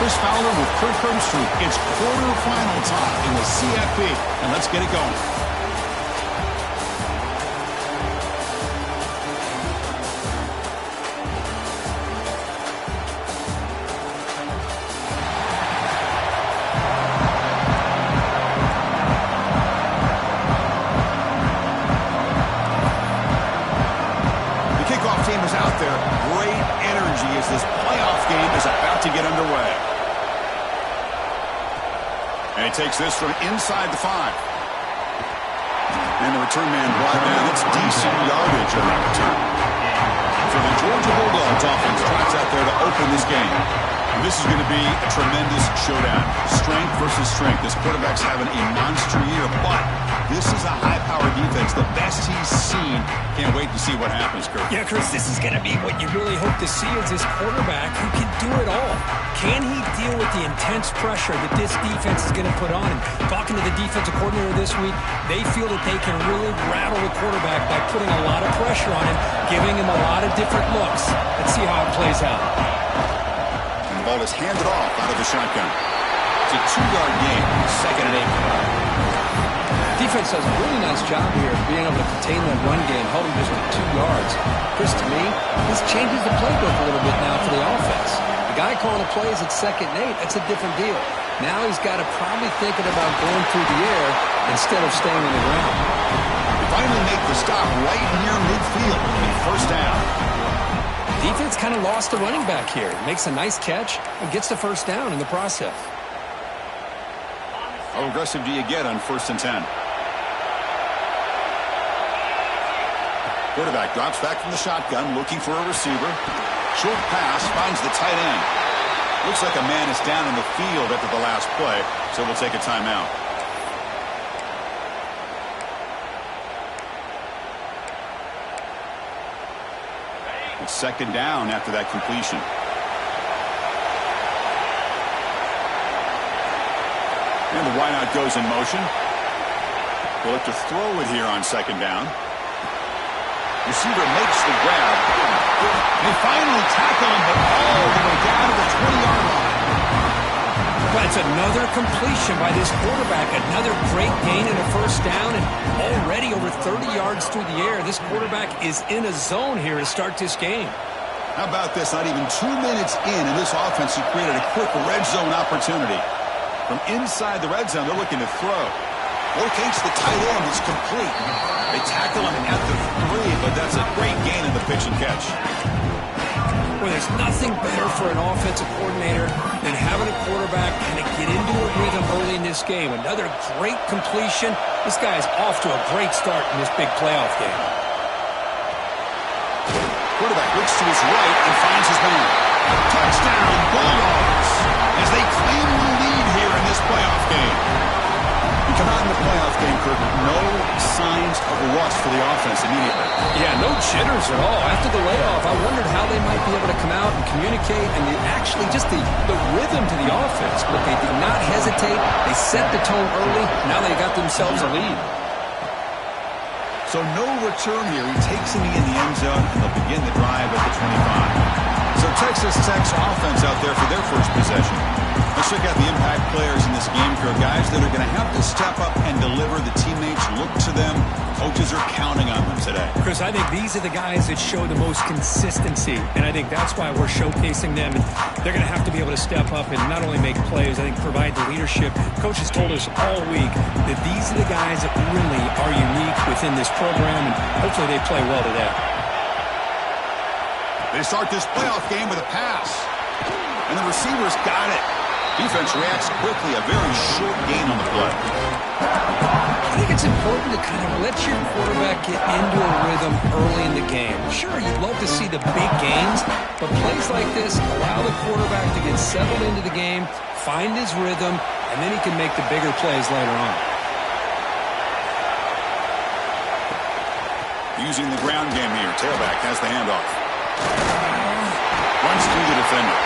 Chris Fowler with Kirk Herbstreit. It's quarterfinal time in the CFP, and let's get it going. Team is out there. Great energy as this playoff game is about to get underway. And he takes this from inside the 5. And the return man brought down. It's decent yardage on that return. So the Georgia Bulldogs offense tries out there to open this game. And this is going to be a tremendous showdown. Strength versus strength. This quarterback's having a monster year, but this is a high-powered defense, the best he's seen. Can't wait to see what happens, Kurt. Yeah, Chris, this is going to be what you really hope to see is this quarterback who can do it all. Can he deal with the intense pressure that this defense is going to put on? And talking to the defensive coordinator this week, they feel that they can really rattle the quarterback by putting a lot of pressure on him, giving him a lot of different looks. Let's see how it plays out. And the ball is handed off out of the shotgun. It's a 2-yard gain, 2nd and 8. Defense does a really nice job here of being able to contain that run game, holding just to 2 yards. Chris, to me, this changes the playbook a little bit now for the offense. The guy calling the plays at 2nd and 8, that's a different deal. Now he's got to probably thinking about going through the air instead of staying on the ground. They finally make the stop right near midfield. First down. Defense kind of lost the running back here. Makes a nice catch and gets the first down in the process. How aggressive do you get on 1st and 10? Quarterback drops back from the shotgun, looking for a receiver. Short pass, finds the tight end. Looks like a man is down in the field after the last play, so we'll take a timeout. It's 2nd down after that completion. And the wideout goes in motion. They'll look to throw it here on 2nd down. Receiver makes the grab. They finally tackle him, but all the way down to the 20-yard line. That's another completion by this quarterback. Another great gain in a first down, and already over 30 yards through the air. This quarterback is in a zone here to start this game. How about this? Not even 2 minutes in, and this offense has created a quick red zone opportunity. From inside the red zone, they're looking to throw. Locates the tight end. It's complete. They tackle him at the 3, but that's a great gain in the pitch and catch. Well, there's nothing better for an offensive coordinator than having a quarterback kind of get into a rhythm early in this game. Another great completion. This guy is off to a great start in this big playoff game. Quarterback looks to his right and finds his man. Touchdown, Bulldogs, as they claim the lead here in this playoff game. We come out in the playoff game, Kirk, no signs of rust for the offense immediately. Yeah, no jitters at all. After the layoff, I wondered how they might be able to come out and communicate and actually just the rhythm to the offense. But they did not hesitate. They set the tone early. Now they got themselves a lead. So no return here. He takes him in the end zone, and they'll begin the drive at the 25. So Texas Tech's offense out there for their first possession. Let's check out the impact players in this game, Kirk. Guys that are going to have to step up and deliver. The teammates look to them. Coaches are counting on them today. Chris, I think these are the guys that show the most consistency, and I think that's why we're showcasing them. They're going to have to be able to step up and not only make plays, I think provide the leadership. Coach has told us all week that these are the guys that really are unique within this program, and hopefully they play well today. They start this playoff game with a pass, and the receiver's got it. Defense reacts quickly, a very short gain on the play. I think it's important to kind of let your quarterback get into a rhythm early in the game. Sure, you'd love to see the big gains, but plays like this allow the quarterback to get settled into the game, find his rhythm, and then he can make the bigger plays later on. Using the ground game here, tailback has the handoff. Runs through the defender.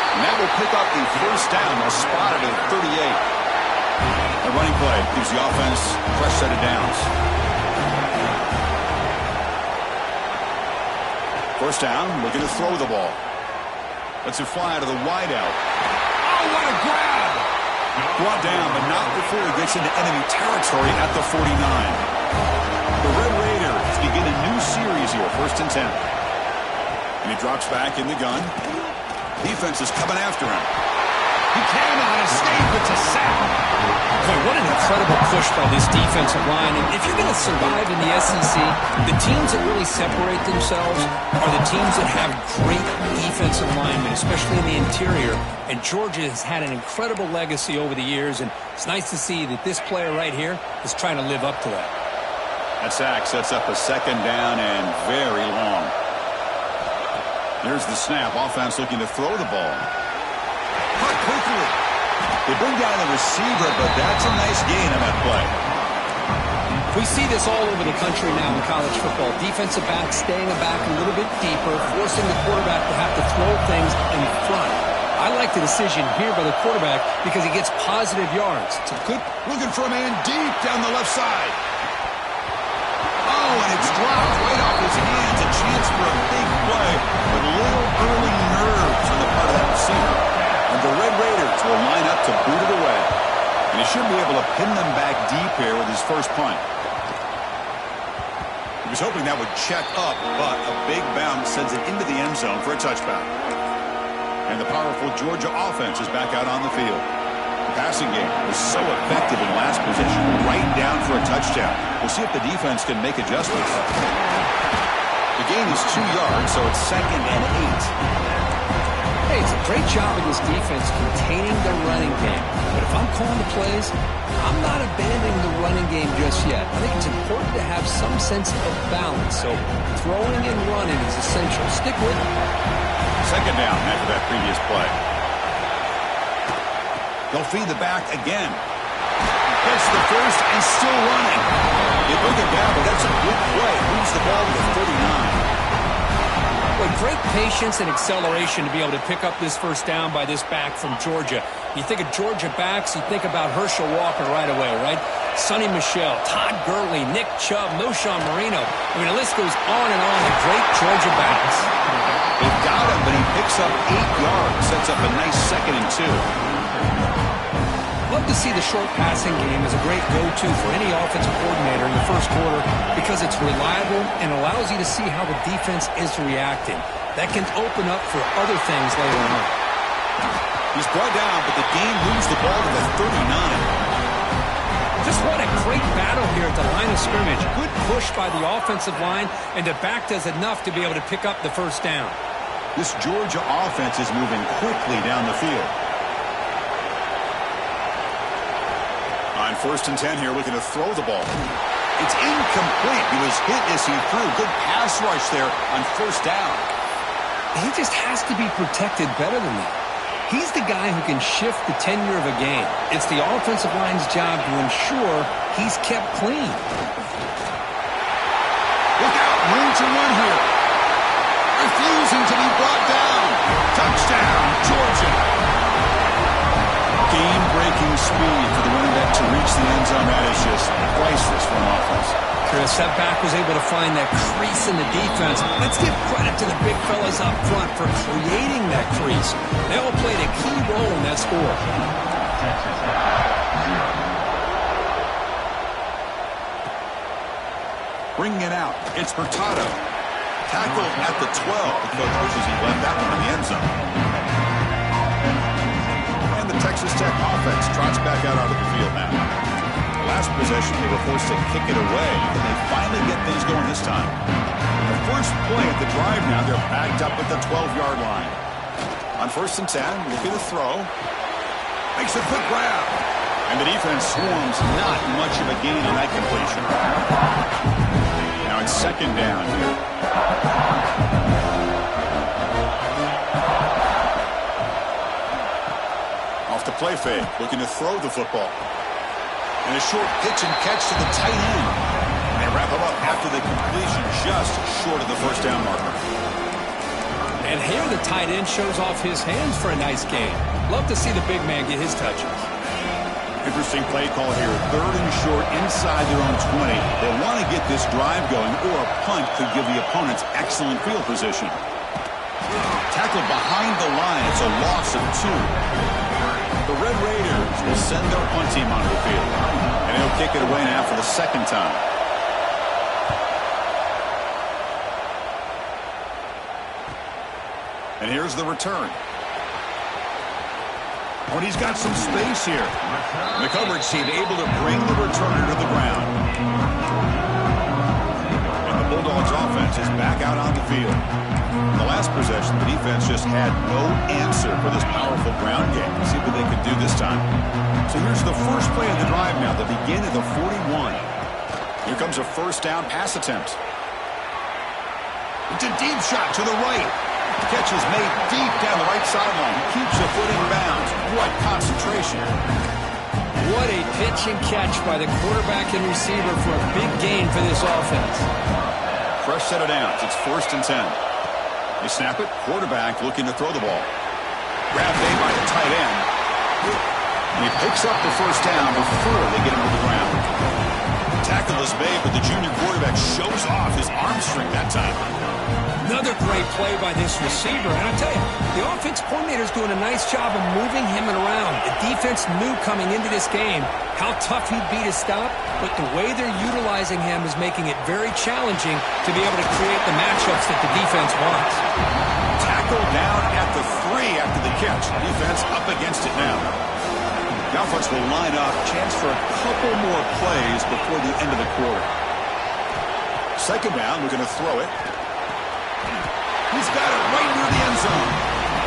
And that will pick up the first down. They'll spot it at 38. A running play gives the offense a fresh set of downs. First down, looking to throw the ball. Lets it fly out of the wideout. Oh, brought down, but not before he gets into enemy territory at the 49. The Red Raiders begin a new series here, 1st and 10. And he drops back in the gun. Defense is coming after him. He cannot escape. It's a sack. Boy, what an incredible push by this defensive line. And if you're going to survive in the SEC, the teams that really separate themselves are the teams that have great defensive linemen, especially in the interior. And Georgia has had an incredible legacy over the years, and it's nice to see that this player right here is trying to live up to that. That sack sets up a 2nd down and very long. Here's the snap. Offense looking to throw the ball. Cut quickly. They bring down the receiver, but that's a nice gain on that play. We see this all over the country now in college football. Defensive backs staying back a little bit deeper, forcing the quarterback to have to throw things in front. I like the decision here by the quarterback because he gets positive yards. It's a good looking for a man deep down the left side. Oh, and it's dropped right off his hands. A chance for a big play, but a little early nerves on the part of that receiver. And the Red Raiders will line up to boot it away. And he should be able to pin them back deep here with his first punt. He was hoping that would check up, but a big bounce sends it into the end zone for a touchback. And the powerful Georgia offense is back out on the field. The passing game was so effective in last possession, right down for a touchdown. We'll see if the defense can make adjustments. The gain is 2 yards, so it's 2nd and 8. Hey, it's a great job of this defense containing the running game. But if I'm calling the plays, I'm not abandoning the running game just yet. I think it's important to have some sense of balance. So throwing and running is essential. Stick with it. 2nd down after that previous play. They'll feed the back again. Gets the first and still running. They bring it down, but that's a good play. Moves the ball to the 39. With great patience and acceleration to be able to pick up this first down by this back from Georgia. You think of Georgia backs, you think about Herschel Walker right away, right? Sonny Michel, Todd Gurley, Nick Chubb, Noshawn Marino. I mean, the list goes on and on of great Georgia backs. They've got him, but he picks up 8 yards. Sets up a nice 2nd and 2. Love to see the short passing game as a great go-to for any offensive coordinator in the first quarter because it's reliable and allows you to see how the defense is reacting. That can open up for other things later on. He's brought down, but the game moves the ball to the 39. Just what a great battle here at the line of scrimmage. Good push by the offensive line, and the back does enough to be able to pick up the first down. This Georgia offense is moving quickly down the field. On 1st and 10 here, looking to throw the ball. It's incomplete. He was hit as he threw. Good pass rush there on 1st down. He just has to be protected better than that. He's the guy who can shift the tenure of a game. It's the offensive line's job to ensure he's kept clean. Look out, room to run here. Refusing to be brought down. Touchdown, Georgia. Game-breaking speed for the running back to reach the end zone. That is just priceless for an offense. Chris, that back was able to find that crease in the defense. Let's give credit to the big fellas up front for creating that crease. They all played a key role in that score. Bringing it out, it's Hurtado. Tackled at the 12. The coach wishes he left that one in the end zone. And the Texas Tech offense trots back out onto the field now. Last possession, they were forced to kick it away, and they finally get things going this time. The first play at the drive now, they're backed up at the 12-yard line. On 1st and 10, looking to throw. Makes a quick grab. And the defense swarms, not much of a gain on that completion. Now it's 2nd down here. Off the play fake, looking to throw the football. And a short pitch and catch to the tight end. And they wrap him up after the completion, just short of the first down marker. And here the tight end shows off his hands for a nice gain. Love to see the big man get his touches. Interesting play call here. 3rd and short inside their own 20. They want to get this drive going, or a punt could give the opponents excellent field position. Tackled behind the line. It's a loss of 2. The Red Raiders will send their punt team onto the field. And he'll kick it away now for the second time. And here's the return. When he's got some space here. And the coverage team able to bring the returner to the ground. And the Bulldogs offense is back out on the field. In the last possession, the defense just had no answer for this powerful ground game. Let's see what they can do this time. So here's the first play of the drive now. They begin at the 41. Here comes a first down pass attempt. It's a deep shot to the right. The catch is made deep down the right sideline. Keeps the foot in bounds. What concentration. What a pitch and catch by the quarterback and receiver for a big gain for this offense. Fresh set of downs. It's 1st and 10. They snap it. Quarterback looking to throw the ball. Grab made by the tight end. And he picks up the first down before they get him to the ground. Tackle is made, but the junior quarterback shows off his arm strength that time. Another great play by this receiver. And I tell you, the offense coordinator is doing a nice job of moving him around. The defense knew coming into this game how tough he'd be to stop, but the way they're utilizing him is making it very challenging to be able to create the matchups that the defense wants. Tackle down at the 3 after the catch. Defense up against it now. The offense will line up. Chance for a couple more plays before the end of the quarter. Second down, we're going to throw it. He's got it right near the end zone.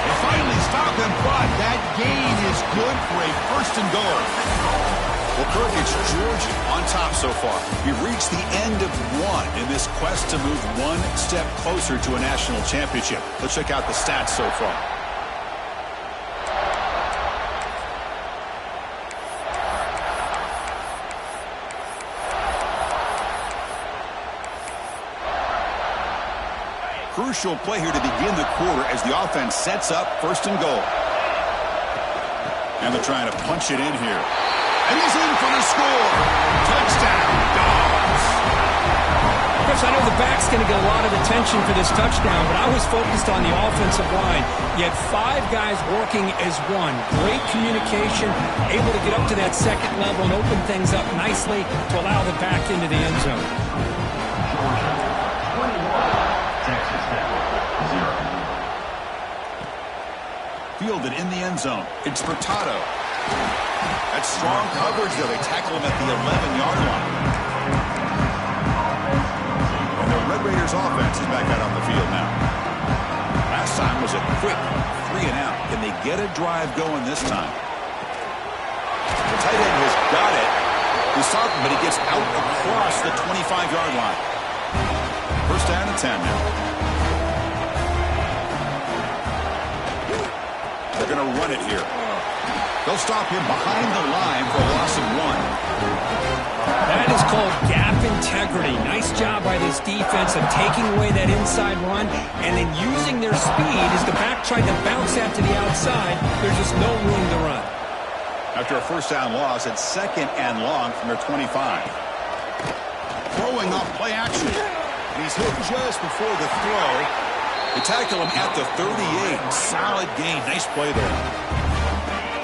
They finally stop him, but that gain is good for a 1st and goal. Well, Kirk, it's Georgia on top so far. We've reached the end of one in this quest to move one step closer to a national championship. Let's check out the stats so far. Crucial play here to begin the quarter as the offense sets up 1st and goal. And they're trying to punch it in here. And he's in for the score. Touchdown, Dogs. Chris, I know the back's going to get a lot of attention for this touchdown, but I was focused on the offensive line. You had 5 guys working as one. Great communication, able to get up to that second level and open things up nicely to allow the back into the end zone. Fielded in the end zone. It's Furtado. That's strong coverage there. They tackle him at the 11-yard line. And the Red Raiders offense is back out on the field now. Last time was a quick 3 and out. Can they get a drive going this time? The tight end has got it. He's talking, but he gets out across the 25-yard line. First down and 10 now. They're going to run it here. They'll stop him behind the line for a loss of 1. That is called gap integrity. Nice job by this defense of taking away that inside run and then using their speed as the back tried to bounce that to the outside. There's just no room to run. After a first down loss, it's 2nd and long from their 25. Throwing off play action. And he's hit just before the throw. They tackle him at the 38. Solid gain. Nice play there.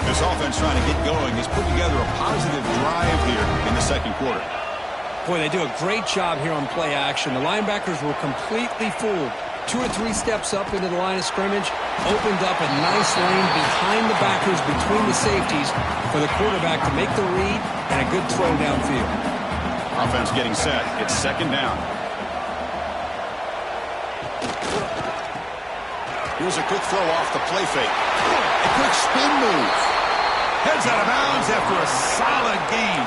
This offense trying to get going has put together a positive drive here in the second quarter. Boy, they do a great job here on play action. The linebackers were completely fooled. 2 or 3 steps up into the line of scrimmage, opened up a nice lane behind the backers, between the safeties, for the quarterback to make the read and a good throw downfield. Offense getting set. It's 2nd down. Here's a quick throw off the play fake. A quick spin move. Heads out of bounds after a solid gain.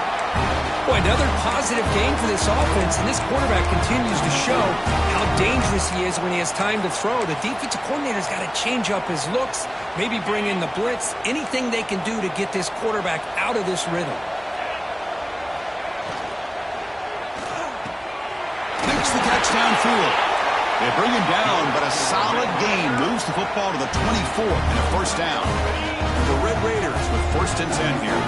Boy, another positive game for this offense, and this quarterback continues to show how dangerous he is when he has time to throw. The defensive coordinator's got to change up his looks, maybe bring in the blitz, anything they can do to get this quarterback out of this rhythm. Makes the catch downfield. They bring him down, but a solid gain moves the football to the 24 and a first down. The Red Raiders with 1st and 10 here.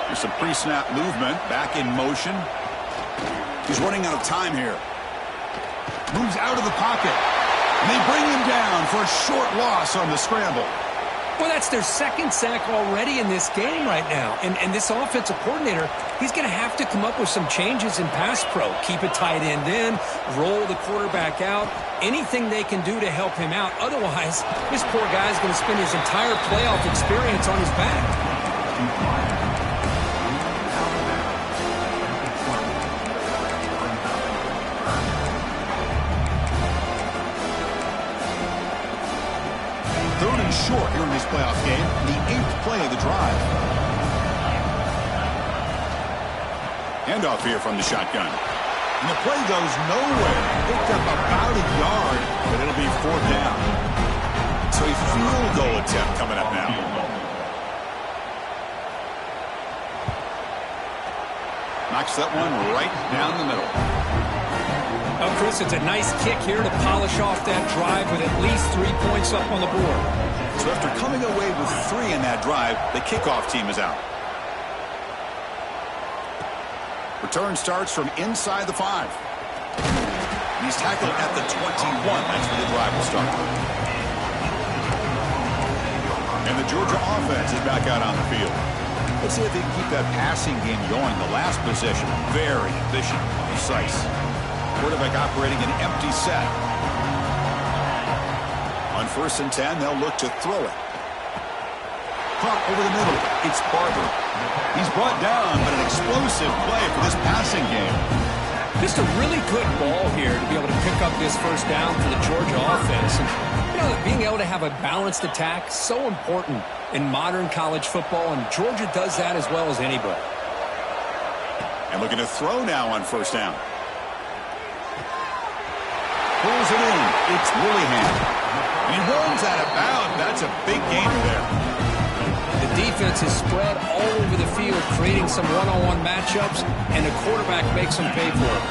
There's some pre-snap movement, back in motion. He's running out of time here. Moves out of the pocket. And they bring him down for a short loss on the scramble. Well, that's their second sack already in this game right now. And this offensive coordinator, he's going to have to come up with some changes in pass pro. Keep a tight end in, roll the quarterback out, anything they can do to help him out. Otherwise, this poor guy's going to spend his entire playoff experience on his back. Third and short here in this playoff game, the 8th play of the drive. Handoff here from the shotgun. And the play goes nowhere. Picked up about a yard, but it'll be 4th down. So a field goal attempt coming up now. Knocks that one right down the middle. Oh, Chris, it's a nice kick here to polish off that drive with at least 3 points up on the board. So after coming away with 3 in that drive, the kickoff team is out. Return starts from inside the 5. He's tackled at the 21. That's where the drive will start. And the Georgia offense is back out on the field. Let's see if they can keep that passing game going. The last possession, very efficient, precise. Quarterback operating an empty set. On 1st and 10, they'll look to throw it. Caught over the middle. It's Barber. He's brought down, but an explosive play for this passing game. Just a really good ball here to be able to pick up this first down for the Georgia offense. And, you know, being able to have a balanced attack, so important in modern college football, and Georgia does that as well as anybody. And looking to throw now on 1st down. Pulls it in. It's Willingham. And he runs out of bounds. That's a big gainer there. The defense is spread all over the field, creating some one-on-one matchups, and the quarterback makes them pay for it.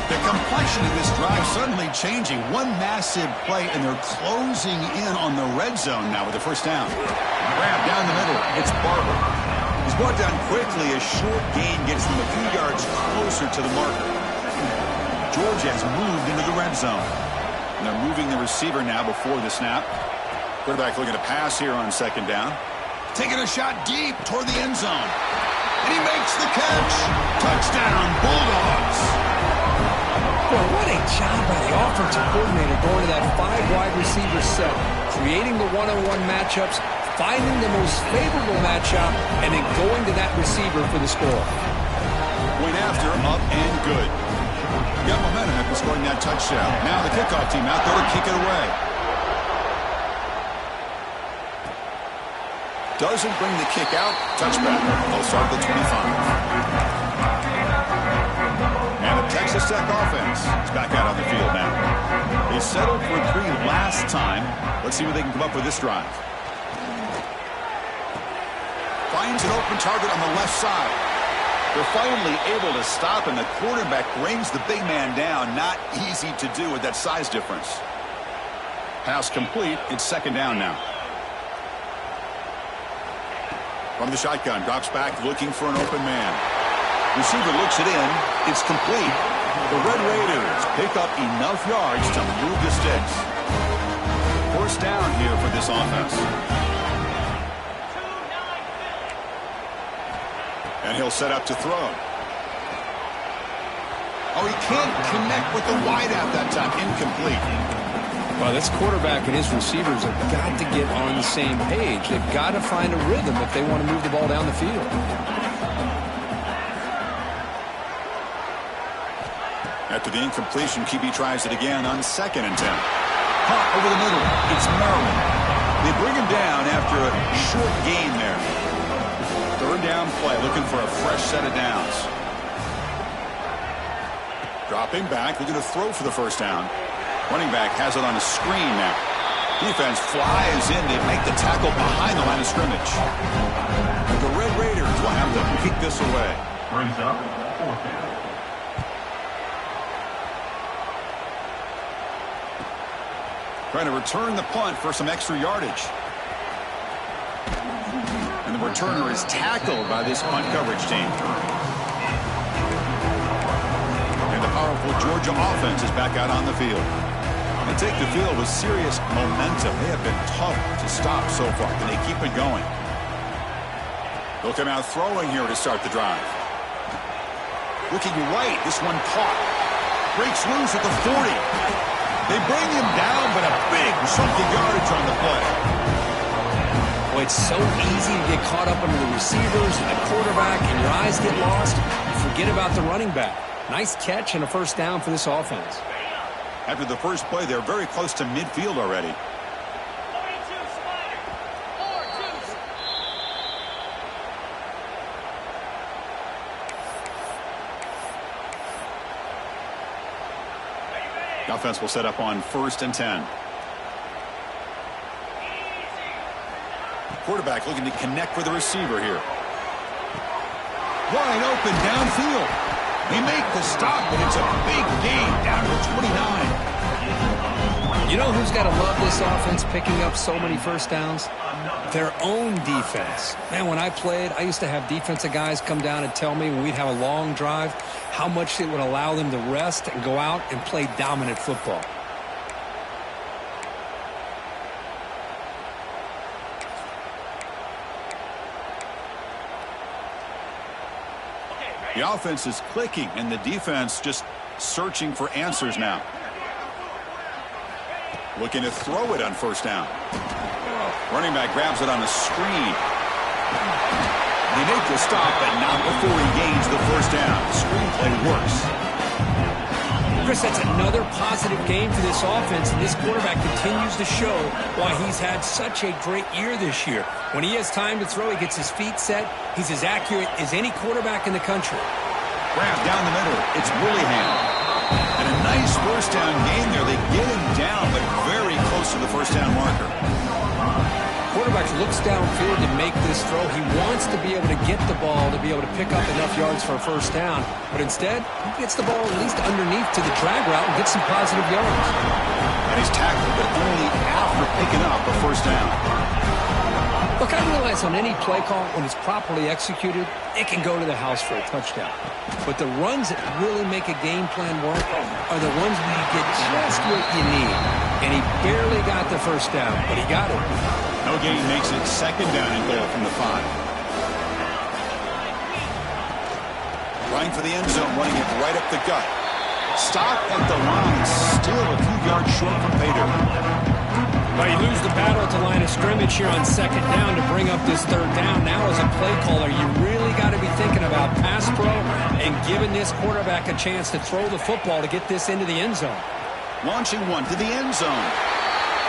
The complexion of this drive suddenly changing. One massive play, and they're closing in on the red zone now with the 1st down. Grab down the middle. It's Barber. He's brought down quickly. A short gain gets them a few yards closer to the marker. Georgia has moved into the red zone. And they're moving the receiver now before the snap. Quarterback looking to pass here on 2nd down. Taking a shot deep toward the end zone. And he makes the catch. Touchdown, Bulldogs. Boy, what a job by the offensive coordinator going to that 5-wide receiver set, creating the one-on-one matchups, finding the most favorable matchup, and then going to that receiver for the score. Point after, up and good. Got momentum after scoring that touchdown. Now the kickoff team out there to kick it away. Doesn't bring the kick out. Touchback. They'll start the 25. And the Texas Tech offense is back out on the field now. They settled for 3 last time. Let's see what they can come up with this drive. Finds an open target on the left side. They're finally able to stop, and the quarterback brings the big man down. Not easy to do with that size difference. Pass complete. It's 2nd down now. From the shotgun, drops back looking for an open man. Receiver looks it in. It's complete. The Red Raiders pick up enough yards to move the sticks. 1st down here for this offense. And he'll set up to throw. Oh, he can't connect with the wideout that time. Incomplete. Well, this quarterback and his receivers have got to get on the same page. They've got to find a rhythm if they want to move the ball down the field. After the incompletion, QB tries it again on 2nd and 10. Caught over the middle. It's Maryland. They bring him down after a short gain there. 3rd down play, looking for a fresh set of downs. Dropping back, looking to throw for the 1st down. Running back has it on a screen now. Defense flies in. They make the tackle behind the line of scrimmage. The Red Raiders will have to kick this away. Brings up 4th down. Trying to return the punt for some extra yardage. And the returner is tackled by this punt coverage team. And the powerful Georgia offense is back out on the field. They take the field with serious momentum. They have been tough to stop so far. Can they keep it going? They'll come out throwing here to start the drive. Looking right. This one caught. Breaks loose at the 40. They bring him down, but a big chunky yardage on the play. Well, it's so easy to get caught up under the receivers and the quarterback, and your eyes get lost. You forget about the running back. Nice catch and a first down for this offense. After the first play, they're very close to midfield already. The offense will set up on 1st and 10. Quarterback looking to connect with the receiver here. Wide open downfield. They make the stop, but it's a big gain down to 29. You know who's got to love this offense picking up so many first downs? Their own defense. Man, when I played, I used to have defensive guys come down and tell me when we'd have a long drive how much it would allow them to rest and go out and play dominant football. The offense is clicking, and the defense just searching for answers now. Looking to throw it on 1st down. Running back grabs it on a screen. They make the stop, but not before he gains the 1st down. The screenplay works. Chris, that's another positive game for this offense, and this quarterback continues to show why he's had such a great year this year. When he has time to throw, he gets his feet set. He's as accurate as any quarterback in the country. Grab down the middle. It's Willingham. And a nice 1st down gain there. They get him down, but very close to the 1st down marker. Quarterback looks downfield to make this throw. He wants to be able to get the ball to be able to pick up enough yards for a 1st down. But instead, he gets the ball at least underneath to the drag route and gets some positive yards. And he's tackled, but only after picking up a 1st down. Look, I realize on any play call, when it's properly executed, it can go to the house for a touchdown. But the runs that really make a game plan work are the ones where you get just what you need. And he barely got the 1st down, but he got it. No gain makes it 2nd down and goal from the 5. Running for the end zone, running it right up the gut. Stop at the line, still a few yards short from Bader. Well, you lose the battle at the line of scrimmage here on 2nd down to bring up this 3rd down. Now as a play caller, you really got to be thinking about pass pro and giving this quarterback a chance to throw the football to get this into the end zone. Launching one to the end zone.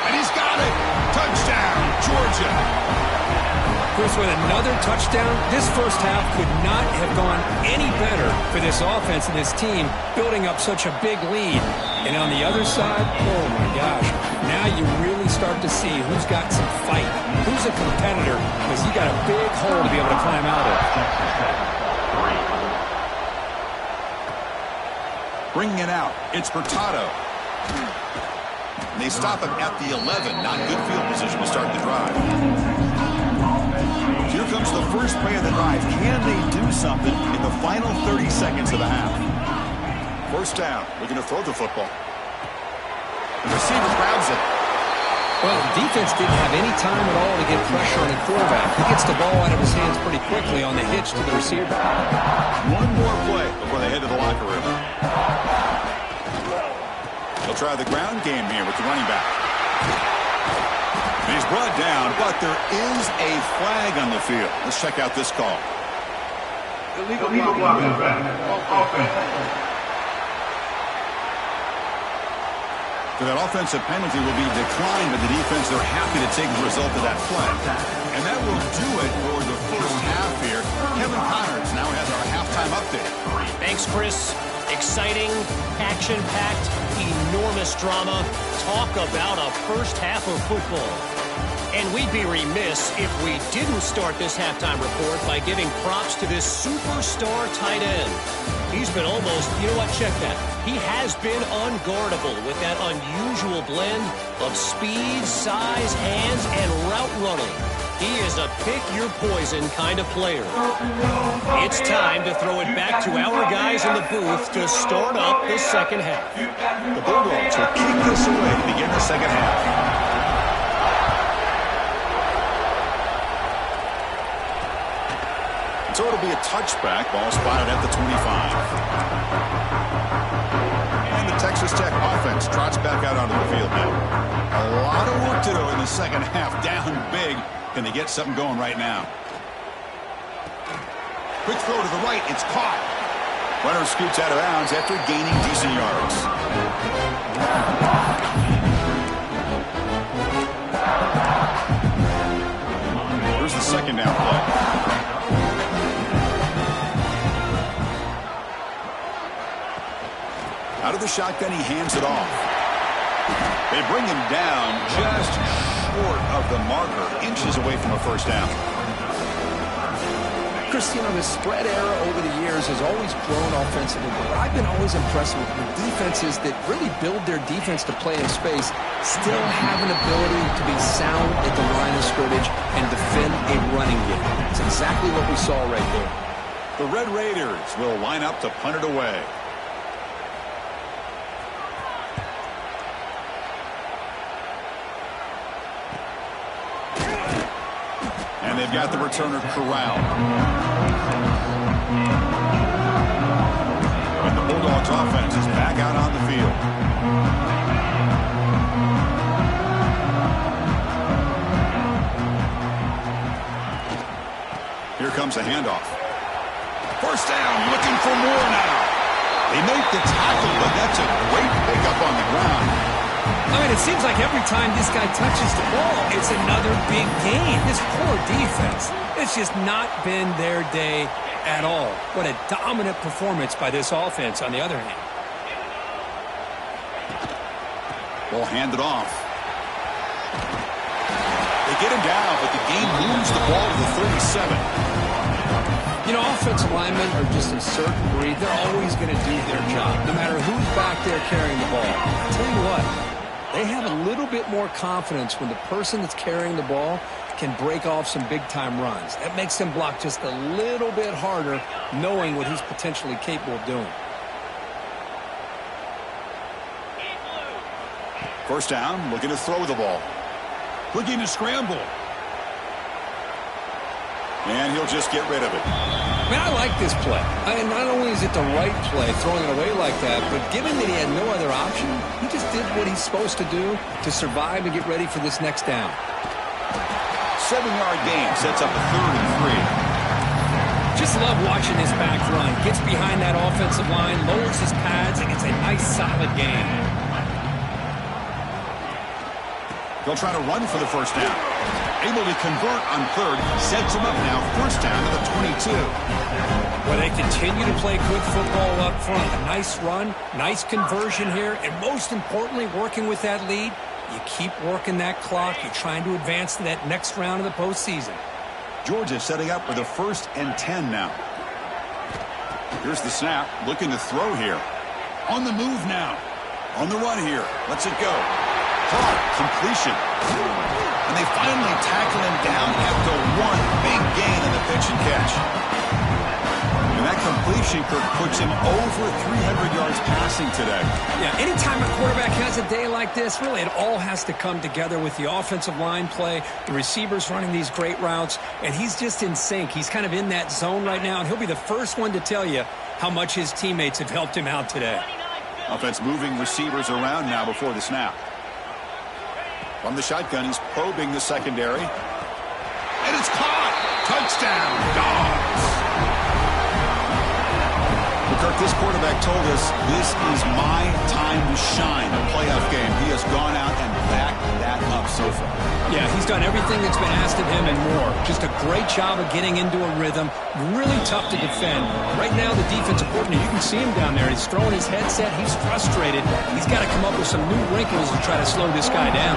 And he's got it. Touchdown, Georgia. Chris, with another touchdown, this 1st half could not have gone any better for this offense and this team, building up such a big lead. And on the other side, oh my gosh, now you really start to see who's got some fight, who's a competitor, because you got a big hole to be able to climb out of. Bringing it out, it's Hurtado. They stop him at the 11. Not good field position to start the drive. Here comes the first play of the drive. Can they do something in the final 30 seconds of the half? 1st down. Looking to throw the football. The receiver grabs it. Well, the defense didn't have any time at all to get pressure on the quarterback. He gets the ball out of his hands pretty quickly on the hitch to the receiver. One more play before they head to the locker room. They'll try the ground game here with the running back. And he's brought down, but there is a flag on the field. Let's check out this call. Illegal blocking back. Offense. So that offensive penalty will be declined, but the defense, they're happy to take the result of that play. And that will do it for the 1st half here. Kevin Connors now has our halftime update. Thanks, Chris. Exciting, action-packed, enormous drama. Talk about a 1st half of football. And we'd be remiss if we didn't start this halftime report by giving props to this superstar tight end. He's been almost, you know what, check that. He has been unguardable with that unusual blend of speed, size, hands, and route running. He is a pick-your-poison kind of player. It's time to throw it back to our guys in the booth to start up the second half. The Bulldogs will kick this away to begin the second half. So it'll be a touchback. Ball spotted at the 25. And the Texas Tech offense trots back out onto the field now. A lot of work to do in the second half. Down big. Can they get something going right now? Quick throw to the right. It's caught. Runner scoots out of bounds after gaining decent yards. Here's the second down play. Out of the shotgun, he hands it off. They bring him down just short of the marker, inches away from a first down. Christian, the spread era over the years has always grown offensively, but I've been always impressed with the defenses that really build their defense to play in space, still have an ability to be sound at the line of scrimmage and defend a running game. It's exactly what we saw right there. The Red Raiders will line up to punt it away. And they've got the returner corralled. And the Bulldogs offense is back out on the field. Here comes a handoff. First down, looking for more now. They make the tackle, but that's a great pickup on the ground. I mean, it seems like every time this guy touches the ball, it's another big gain. This poor defense, it's just not been their day at all. What a dominant performance by this offense, on the other hand. Ball handed off. They get him down, but the game moves the ball to the 37. You know, offensive linemen are just a certain breed. They're always going to do their job, no matter who's back there carrying the ball. I'll tell you what. They have a little bit more confidence when the person that's carrying the ball can break off some big-time runs. That makes them block just a little bit harder, knowing what he's potentially capable of doing. First down, looking to throw the ball. Looking to scramble. And he'll just get rid of it. Man, I like this play. I mean, not only is it the right play, throwing it away like that, but given that he had no other option, he just did what he's supposed to do to survive and get ready for this next down. 7-yard gain sets up a 3rd and 3. Just love watching this back run. Gets behind that offensive line, lowers his pads, and gets a nice, solid gain. They'll try to run for the first down. Able to convert on 3rd. Sets him up now. First down to the 22. Well, they continue to play good football up front. A nice run, nice conversion here, and most importantly, working with that lead, you keep working that clock. You're trying to advance to that next round of the postseason. Georgia setting up for the 1st and 10 now. Here's the snap. Looking to throw here. On the move now. On the run here. Lets it go. Caught. Completion. And they finally tackle him down after one big gain in the pitch and catch. And that completion, Kirk, puts him over 300 yards passing today. Yeah, anytime a quarterback has a day like this, really it all has to come together with the offensive line play, the receivers running these great routes, and he's just in sync. He's kind of in that zone right now, and he'll be the first one to tell you how much his teammates have helped him out today. Offense moving receivers around now before the snap. From the shotgun, he's probing the secondary. And it's caught! Touchdown, Dogs! Well, Kirk, this quarterback told us this is my time to shine, a playoff game. He has gone out and backed that up so far. Yeah, he's done everything that's been asked of him and more. Just a great job of getting into a rhythm. Really tough to defend. Right now, the defensive coordinator, you can see him down there. He's throwing his headset. He's frustrated. He's got to come up with some new wrinkles to try to slow this guy down.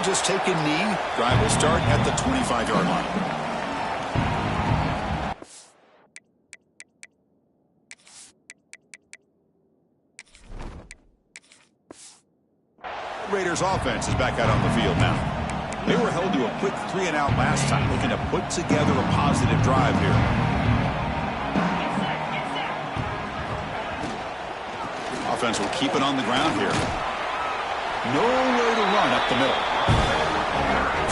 They'll just take a knee. Drive will start at the 25-yard line. Raiders offense is back out on the field now. They were held to a quick 3-and-out last time, looking to put together a positive drive here. Offense will keep it on the ground here. Nowhere to run up the middle.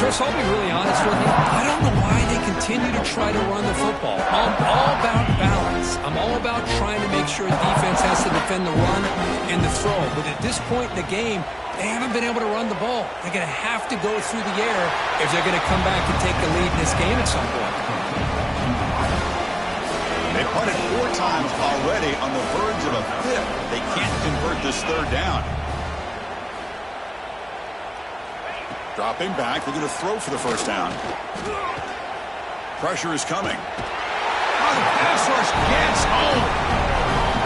Chris, I'll be really honest with you. I don't know why they continue to try to run the football. I'm all about balance. I'm all about trying to make sure defense has to defend the run and the throw. But at this point in the game, they haven't been able to run the ball. They're going to have to go through the air if they're going to come back and take the lead in this game at some point. They punted 4 times already, on the verge of a 5th. They can't convert this 3rd down. Dropping back, they're going to throw for the 1st down. Pressure is coming. Oh, the pass rush gets home.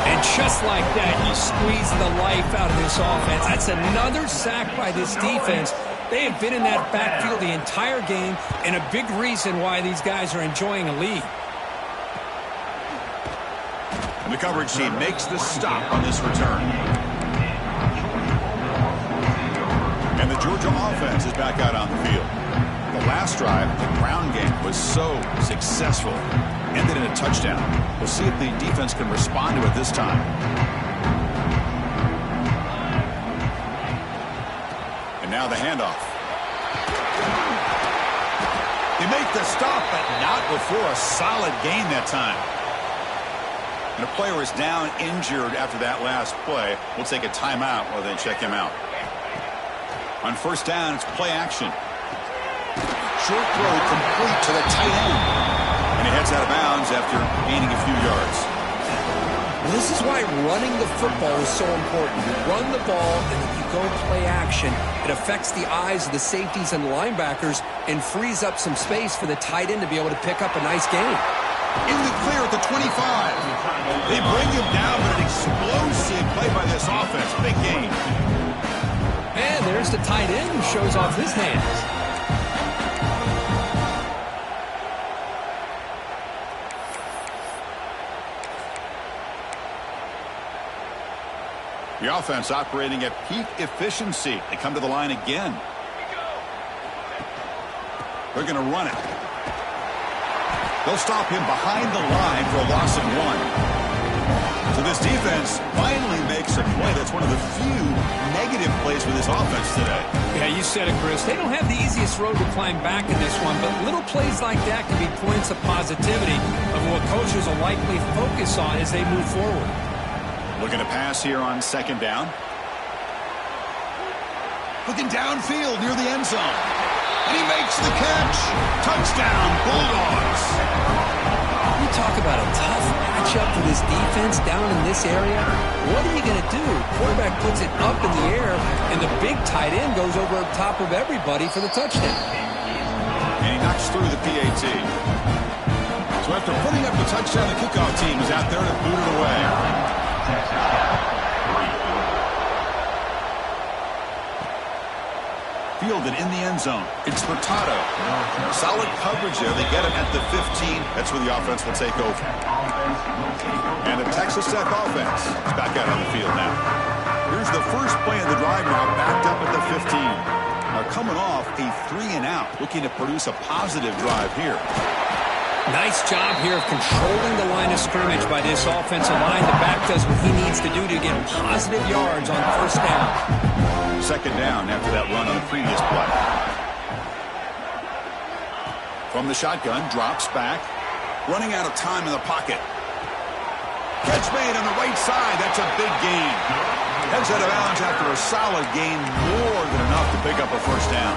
And just like that, you squeeze the life out of this offense. That's another sack by this defense. They have been in that backfield the entire game, and a big reason why these guys are enjoying a lead. And the coverage team makes the stop on this return. And the Georgia offense is back out on the field. The last drive, the ground game, was so successful. Ended in a touchdown. We'll see if the defense can respond to it this time. And now the handoff. They make the stop, but not before a solid gain that time. And a player is down injured after that last play. We'll take a timeout while they check him out. On 1st down, it's play action. Short throw complete to the tight end. And he heads out of bounds after gaining a few yards. Well, this is why running the football is so important. You run the ball, and if you go play action, it affects the eyes of the safeties and linebackers and frees up some space for the tight end to be able to pick up a nice gain. In the clear at the 25. They bring him down, but an explosive play by this offense. Big gain. And there's the tight end who shows off his hands. The offense operating at peak efficiency. They come to the line again. They're going to run it. They'll stop him behind the line for a loss of 1. So this defense finally makes a play. That's one of the few negative plays for this offense today. Yeah, you said it, Chris. They don't have the easiest road to climb back in this one, but little plays like that can be points of positivity of what coaches will likely focus on as they move forward. Looking to pass here on 2nd down. Looking downfield near the end zone. And he makes the catch. Touchdown, Bulldogs. You talk about a tough matchup for this defense down in this area. What are you going to do? Quarterback puts it up in the air, and the big tight end goes over top of everybody for the touchdown. And he knocks through the PAT. So after putting up the touchdown, the kickoff team is out there to boot it away. Fielded in the end zone. It's Furtado. Solid coverage there. They get him at the 15. That's where the offense will take over. And the Texas Tech offense is back out on the field now. Here's the first play of the drive now, backed up at the 15. Now coming off a 3-and-out, looking to produce a positive drive here. Nice job here of controlling the line of scrimmage by this offensive line. The back does what he needs to do to get positive yards on 1st down. 2nd down after that run on the previous play. From the shotgun, drops back. Running out of time in the pocket. Catch made on the right side. That's a big gain. Heads out of bounds after a solid gain. More than enough to pick up a 1st down.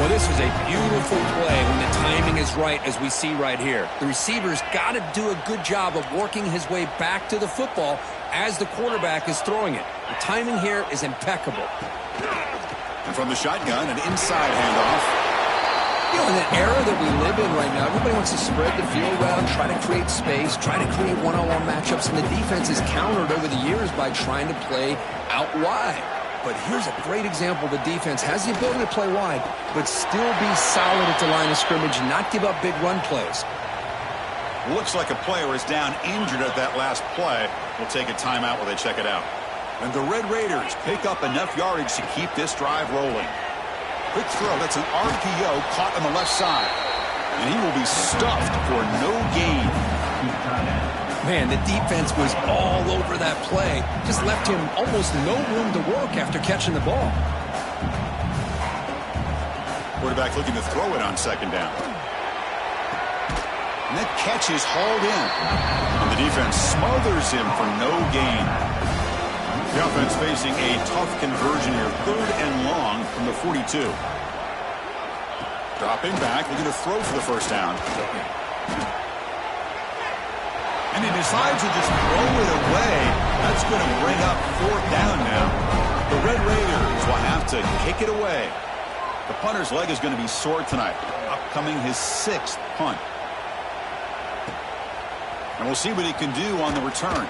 Well, this is a beautiful play when the timing is right, as we see right here. The receiver's got to do a good job of working his way back to the football as the quarterback is throwing it. The timing here is impeccable. And from the shotgun, an inside handoff. You know, in the era that we live in right now, everybody wants to spread the field around, try to create space, try to create one-on-one matchups, and the defense is countered over the years by trying to play out wide. but here's a great example. The defense has the ability to play wide, but still be solid at the line of scrimmage and not give up big run plays. Looks like a player is down injured at that last play. We'll take a timeout while they check it out. And the Red Raiders pick up enough yardage to keep this drive rolling. Quick throw. That's an RPO caught on the left side. And he will be stuffed for no gain. Man, the defense was all over that play. Just left him almost no room to work after catching the ball. Quarterback looking to throw it on second down. And that catch is hauled in. And the defense smothers him for no gain. The offense facing a tough conversion here. 3rd and long from the 42. Dropping back, looking to throw for the first down. And he decides to just throw it away. That's going to bring up 4th down now. The Red Raiders will have to kick it away. The punter's leg is going to be sore tonight. Upcoming his 6th punt. And we'll see what he can do on the return.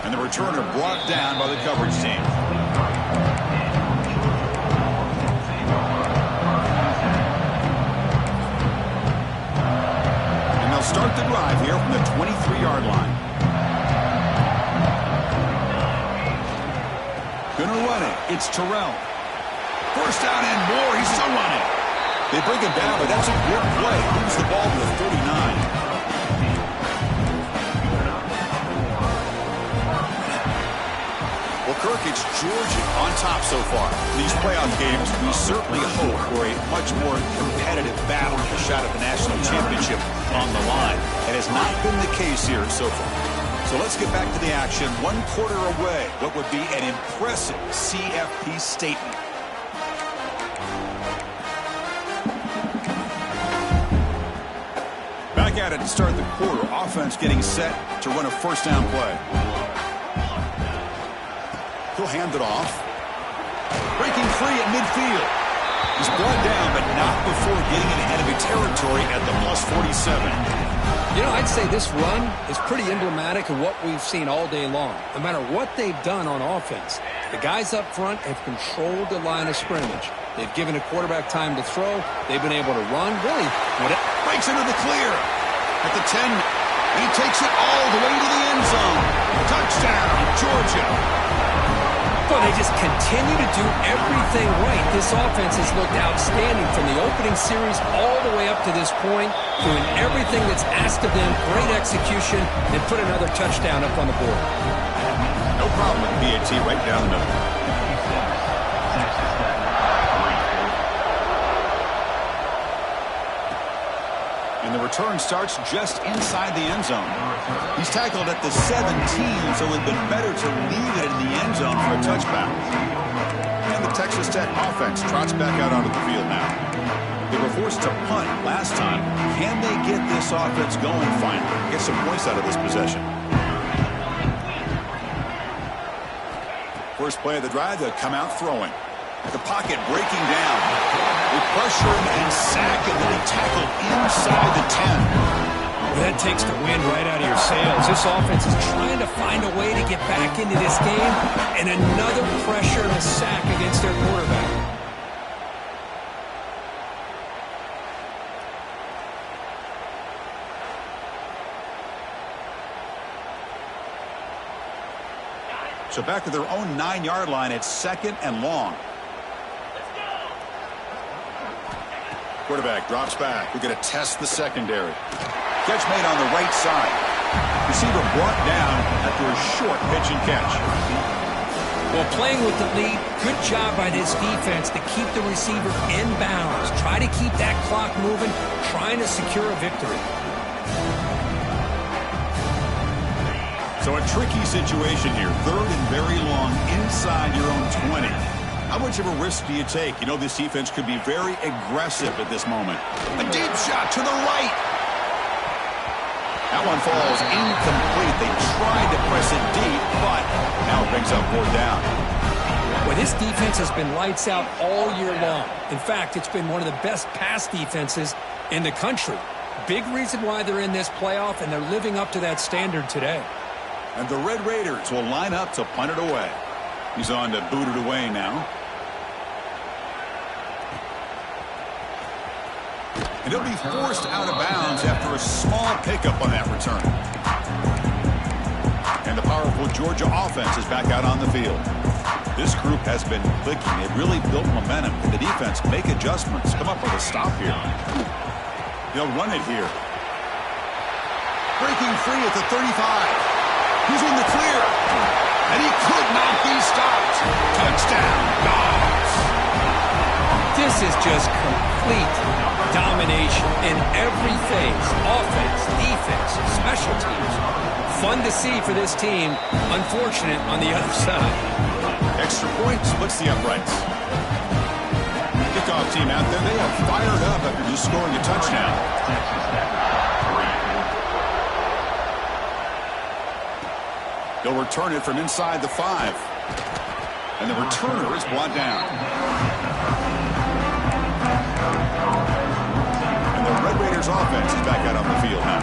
And the returner brought down by the coverage team. And they'll start the drive here from the 23-yard line. Gonna run it. It's Terrell. First down and more. He's still running. They bring him down, but that's a good play. Moves the ball to the 39. Well, Kirk, it's Georgia on top so far. These playoff games, we certainly hope for a much more competitive battle, a shot at the national championship on the line. It has not been the case here so far. So let's get back to the action. 1 quarter away. What would be an impressive CFP statement. Back at it to start the quarter. Offense getting set to run a first down play. He'll hand it off. Breaking free at midfield. He's brought down, but not before getting in enemy territory at the +47. You know, I'd say this run is pretty emblematic of what we've seen all day long. No matter what they've done on offense, the guys up front have controlled the line of scrimmage. They've given a quarterback time to throw. They've been able to run. Really, breaks into the clear at the 10. He takes it all the way to the end zone. Touchdown, Georgia. Well, they just continue to do everything right. This offense has looked outstanding from the opening series all the way up to this point, doing everything that's asked of them, great execution, and put another touchdown up on the board. No problem with BAT right down the middle. And the return starts just inside the end zone. He's tackled at the 17, so it would have been better to leave it in the end zone for a touchback. And the Texas Tech offense trots back out onto the field now. They were forced to punt last time. Can they get this offense going finally? Get some points out of this possession. First play of the drive, they'll come out throwing. The pocket breaking down. They pressure him and sack, and then he tackled inside the 10. Well, that takes the wind right out of your sails. This offense is trying to find a way to get back into this game, and another pressure and a sack against their quarterback. So back to their own 9-yard line. It's 2nd and long. Quarterback drops back. We're going to test the secondary. Catch made on the right side. Receiver brought down after a short pitch and catch. Well, playing with the lead, good job by this defense to keep the receiver in bounds. Try to keep that clock moving, trying to secure a victory. So a tricky situation here. 3rd and very long inside your own 20. How much of a risk do you take? You know this defense could be very aggressive at this moment. A deep shot to the right. That one falls incomplete. They tried to press it deep, but now it brings up 4th down. Well, this defense has been lights out all year long. In fact, it's been one of the best pass defenses in the country. Big reason why they're in this playoff, and they're living up to that standard today. And the Red Raiders will line up to punt it away. He's on to boot it away now. And he'll be forced out of bounds after a small pickup on that return. And the powerful Georgia offense is back out on the field. This group has been clicking. They've really built momentum. And the defense make adjustments. Come up with a stop here. They'll run it here. Breaking free at the 35. He's in the clear. And he could not be stopped. Touchdown, Dogs. This is just complete domination in every phase. Offense, defense, special teams. Fun to see for this team. Unfortunate on the other side. Extra point splits the uprights. Kickoff team out there. They are fired up after just scoring a touchdown. They'll return it from inside the 5. And the returner is brought down. And the Red Raiders offense is back out on the field now.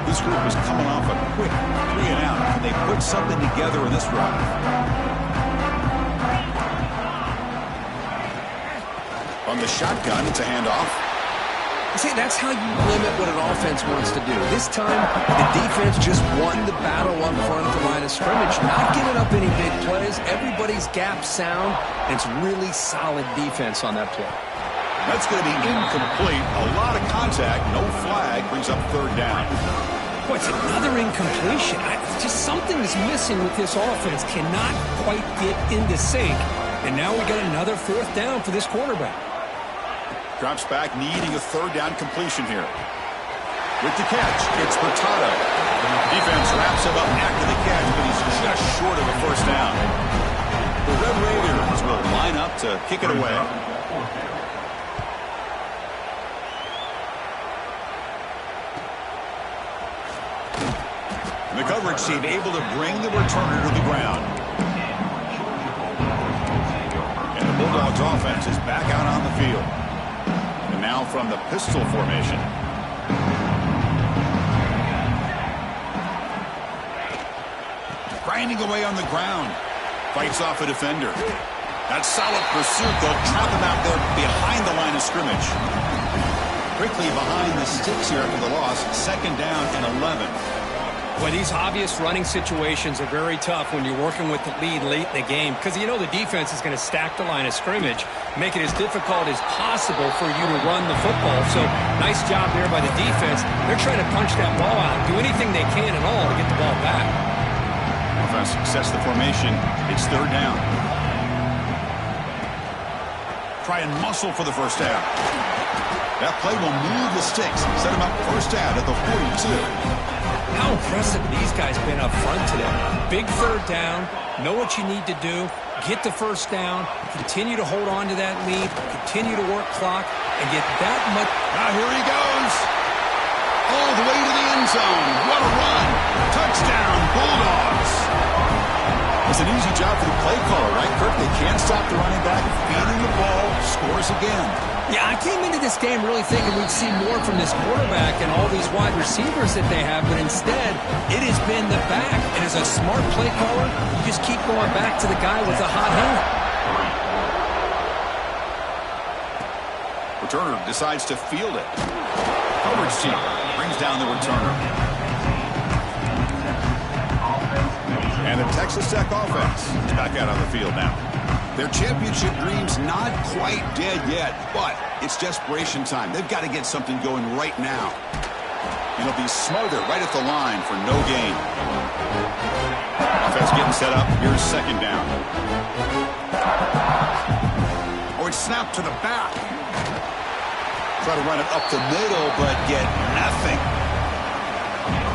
This group is coming off a quick 3-and-out. Can they put something together in this drive? On the shotgun, it's a handoff. See, that's how you limit what an offense wants to do. This time, the defense just won the battle up front at the line of scrimmage, not giving up any big plays. Everybody's gap sound, and it's really solid defense on that play. That's going to be incomplete. A lot of contact, no flag, brings up 3rd down. What's another incompletion? Just something is missing with this offense. Cannot quite get into sync. And now we got another 4th down for this quarterback. Drops back, needing a 3rd down completion here. With the catch, it's Hurtado. Defense wraps him up after the catch, but he's just short of a 1st down. The Red Raiders will line up to kick it away. The coverage team able to bring the returner to the ground. And the Bulldogs offense is back out on the field. And now from the pistol formation. Grinding away on the ground. Fights off a defender. That solid pursuit. They'll trap him out there behind the line of scrimmage. Quickly behind the sticks here after the loss. 2nd down and 11. Well, these obvious running situations are very tough when you're working with the lead late in the game because you know the defense is going to stack the line of scrimmage, make it as difficult as possible for you to run the football. So nice job there by the defense. They're trying to punch that ball out, do anything they can at all to get the ball back. Offense sets the formation. It's 3rd down. Try and muscle for the 1st down. That play will move the sticks, set him up 1st down at the 42. How impressive these guys been up front today. Big 3rd down, know what you need to do, get the 1st down, continue to hold on to that lead, continue to work clock, and get that much. Now here he goes. All the way to the end zone. What a run. Touchdown, Bulldogs. It's an easy job for the play caller, right, Kirk? They can't stop the running back, feeding the ball, scores again. Yeah, I came into this game really thinking we'd see more from this quarterback and all these wide receivers that they have, but instead, it has been the back. And as a smart play caller, you just keep going back to the guy with the hot hand. Returner decides to field it. Coverage team brings down the returner. And the Texas Tech offense is back out on the field now. Their championship dreams not quite dead yet, but it's desperation time. They've got to get something going right now. And it'll be smothered right at the line for no gain. Offense getting set up. Here's 2nd down. Oh, it's snapped to the back. Try to run it up the middle, but get nothing.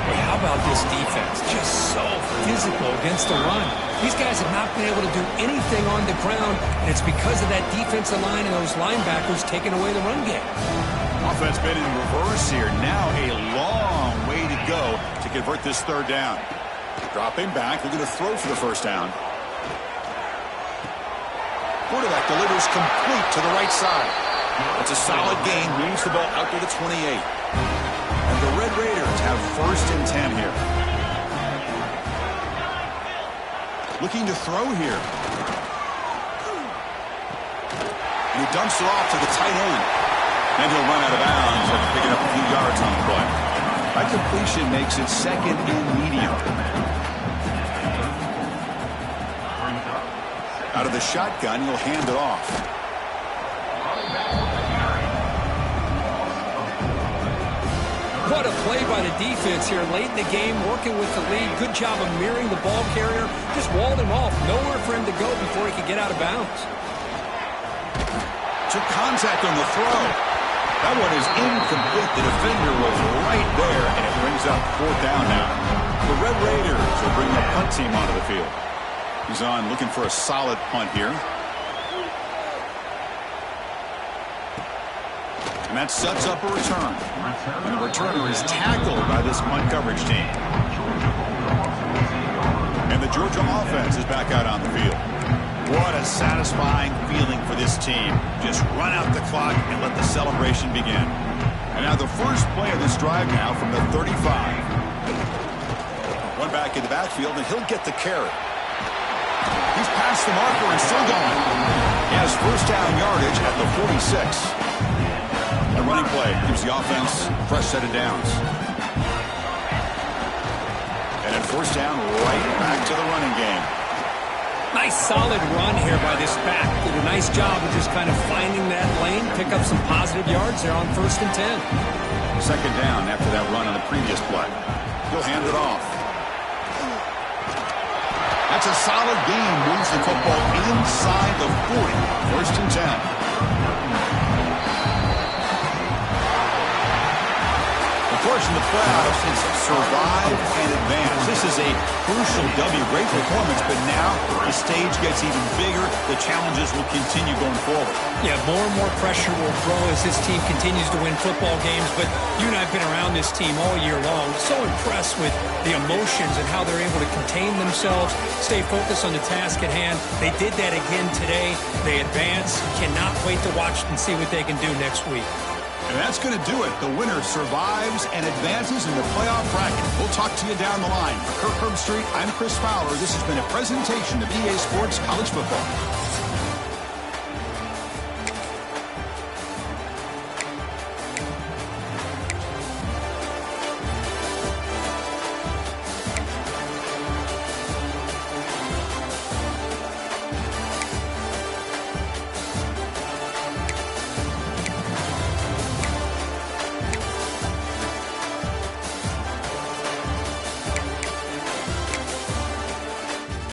Hey, how about this defense? Just so physical against the run. These guys have not been able to do anything on the ground, and it's because of that defensive line and those linebackers taking away the run game. Offense been in reverse here. Now a long way to go to convert this 3rd down. Dropping back. They're going to throw for the 1st down. Quarterback delivers complete to the right side. It's a solid gain. Moves the ball out to the 28. And the Red Raiders have 1st and 10 here. Looking to throw here. And he dumps it off to the tight end. And he'll run out of bounds after picking up a few yards on the play. That completion makes it 2nd and medium. Out of the shotgun, he'll hand it off. What a play by the defense here late in the game, working with the lead. Good job of mirroring the ball carrier. Just walled him off. Nowhere for him to go before he could get out of bounds. Took contact on the throw. That one is incomplete. The defender was right there, and it brings up 4th down now. The Red Raiders will bring the punt team onto the field. He's on looking for a solid punt here. And that sets up a return. And the returner is tackled by this punt coverage team. And the Georgia offense is back out on the field. What a satisfying feeling for this team. Just run out the clock and let the celebration begin. And now the first play of this drive now from the 35. One back in the backfield, and he'll get the carry. He's past the marker and still going. He has first down yardage at the 46. A running play gives the offense a fresh set of downs. And at first down, right back to the running game. Nice solid run here by this back. Did a nice job of just kind of finding that lane, pick up some positive yards there on 1st and 10. 2nd down after that run on the previous play. He'll hand it off. That's a solid game. Moves the football inside the 40. 1st and 10. Of course, in the playoffs, it's survive and advance. This is a crucial W. Great performance, but now the stage gets even bigger. The challenges will continue going forward. Yeah, more and more pressure will grow as this team continues to win football games. But you and I have been around this team all year long. So impressed with the emotions and how they're able to contain themselves, stay focused on the task at hand. They did that again today. They advance. Cannot wait to watch and see what they can do next week. And that's going to do it. The winner survives and advances in the playoff bracket. We'll talk to you down the line. For Kirk Herbstreit, I'm Chris Fowler. This has been a presentation of EA Sports College Football.